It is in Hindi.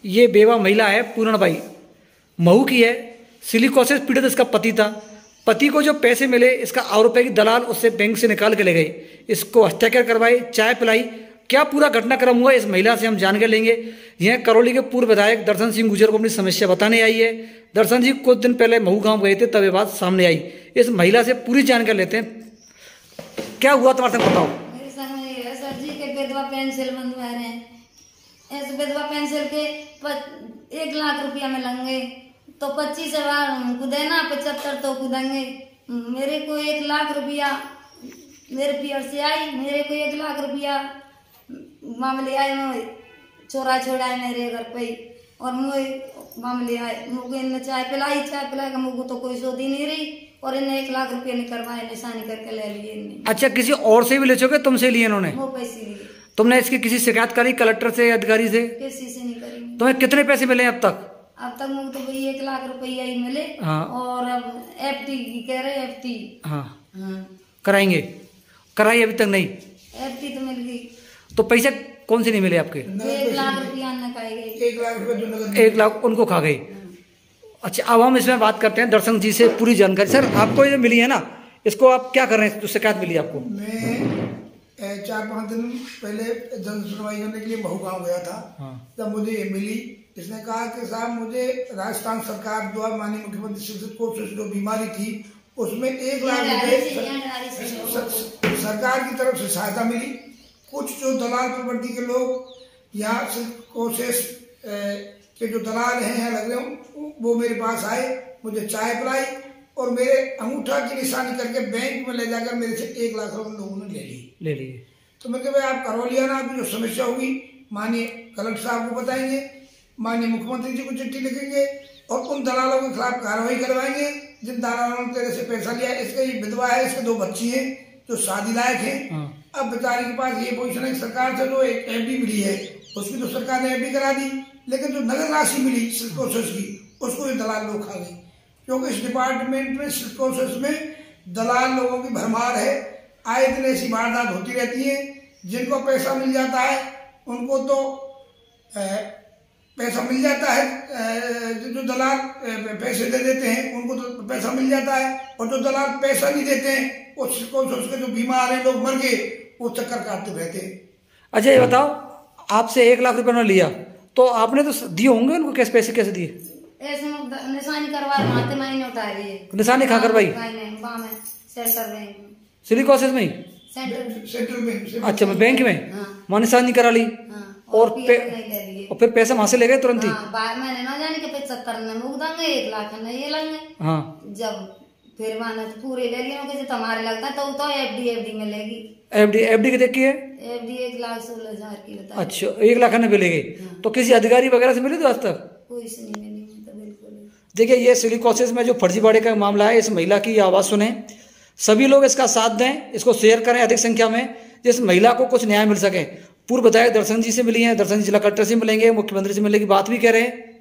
ये बेवा महिला है पूरणबाई, महू की है, सिलिकोसिस पीड़ित इसका पति था। पति को जो पैसे मिले, इसका आरोप है कि दलाल उससे बैंक से निकाल के ले गए, इसको हत्याकर करवाई, चाय पिलाई। क्या पूरा घटनाक्रम हुआ इस महिला से हम जान के लेंगे। यह करौली के पूर्व विधायक दर्शन सिंह गुर्जर को अपनी समस्या बताने आई है। दर्शन जी कुछ दिन पहले महू गांव गए थे, तब ये बात सामने आई। इस महिला से पूरी जानकारी लेते हैं। क्या हुआ तुम्हारे संग, बताओ। मेरे संग में ये है सर जी के विधवा पेंशन बंधवा रहे हैं। इस विधवा पेंशन के 1 लाख रुपया में लेंगे तो 25,000 हमको देना, 75 तो को देंगे। मेरे को 1 लाख रुपया मेरे पियर से आई, मेरे को 1 लाख रुपया मामले आए, चोरा छोड़ा मेरे घर पे, और मुझे मामले आए, मुझे इनने चाय पिलाई का मुझे तो कोई सोधी नहीं रही, और इन्हें 1 लाख रुपया नहीं करवाए, निशानी करके ले लिए इन्हें। अच्छा, किसी और से भी ले चुके, तुमसे लिए इन्होंने? वो पैसे लिए। तुमने इसकी किसी शिकायत करी कलेक्टर से, अधिकारी से? किसी से नहीं करी। तुम्हें कितने पैसे मिले अब तक? अब तक मुझे तो भाई 1 लाख रुपया ही मिले। हाँ। और अब FT कह रहे, FT हाँ कराएंगे, कराई अभी तक नहीं? FT तो मिल गई। तो पैसे कौन से नहीं मिले आपके? 1 लाख रुपया न खाए गए। 1 लाख रुपये 1 लाख उनको खा गई। अच्छा, अब हम इसमें बात करते हैं दर्शन जी से पूरी जानकारी। सर, आपको ये मिली है ना, इसको आप क्या कर रहे हैं, जो शिकायत मिली आपको? मैं 4-5 दिन पहले जन सुनवाई करने के लिए महू गाँव गया था। हाँ। जब मुझे ये मिली, इसने कहा कि साहब मुझे राजस्थान सरकार द्वारा माननीय मुख्यमंत्री शिक्षित कोष से जो बीमारी थी उसमें 1 लाख रुपए सरकार की तरफ से सहायता मिली। कुछ जो दलाल प्रवृत्ति के लोग यहाँ से कोशिश के जो दलाल हैं यहाँ लग रहे हों, वो मेरे पास आए, मुझे चाय पिलाई और मेरे अंगूठा की निशानी करके बैंक में ले जाकर मेरे से 1 लाख रुपए लोगों ने ले लिए। तो मैं भाई आप करवा लिया ना, आपकी जो समस्या होगी माननीय कलेक्टर साहब को बताएंगे, माननीय मुख्यमंत्री जी को चिट्ठी लिखेंगे और उन दलालों के खिलाफ कार्रवाई करवाएंगे जिन दलालों ने तेरे से पैसा लिया। इसका ये विधवा है, इसके 2 बच्ची हैं जो शादी लायक हैं। अब बेचारी के पास ये पोजीशन है, सरकार से जो एक FD मिली है उसकी तो सरकार ने FD करा दी, लेकिन जो नगद राशि मिली सिल्कोसिस की उसको ये दलाल लोग खा गए। क्योंकि इस डिपार्टमेंट में सिल्कोसिस में दलाल लोगों की भरमार है। आए दिन ऐसी वारदात होती रहती है। जिनको पैसा मिल जाता है उनको तो पैसा मिल जाता है, जो दलाल पैसे दे देते हैं उनको तो पैसा मिल जाता है, और जो दलाल पैसा नहीं देते हैं उसके जो बीमार है लोग मर गए, वो चक्कर काटते रहते हैं। अच्छा, ये बताओ, आपसे 1 लाख रुपए उन्होंने लिया तो आपने तो दिए होंगे उनको, कैसे पैसे कैसे दिए? ऐसे निशानी करवा माते महीने उठा रही है। निशानी खा करवाई? सेंटर बैंक में, सिलिकोसिस में ही? Central bank. अच्छा, मैं बैंक में वहाँ निशानी करा ली और फिर पैसा वहां से ले गए तुरंत ही? मैंने ना जाने के 75 में मुक देंगे, 1 लाख में ये लेंगे। हाँ, जब फिर माना तो पूरे ले लिए, किसी तुम्हारे लगता है तो FD मिलेगी। FD की देखी है? FD 1,16,000 की बता। अच्छा, 1 लाख में मिलेगी। तो किसी अधिकारी वगैरह से मिले थे आज तक? कोई से नहीं मिली तो बिल्कुल। देखिए, ये सिलिकोसिस में जो फर्जीवाड़े का मामला है, इस महिला की आवाज सुने, सभी लोग इसका साथ दें, इसको शेयर करें अधिक संख्या में, जिस महिला को कुछ न्याय मिल सके। पूर्व विधायक दर्शन जी से मिली हैं, दर्शन जी जिला कलेक्टर से मिलेंगे, मुख्यमंत्री से मिलने की बात भी कह रहे हैं।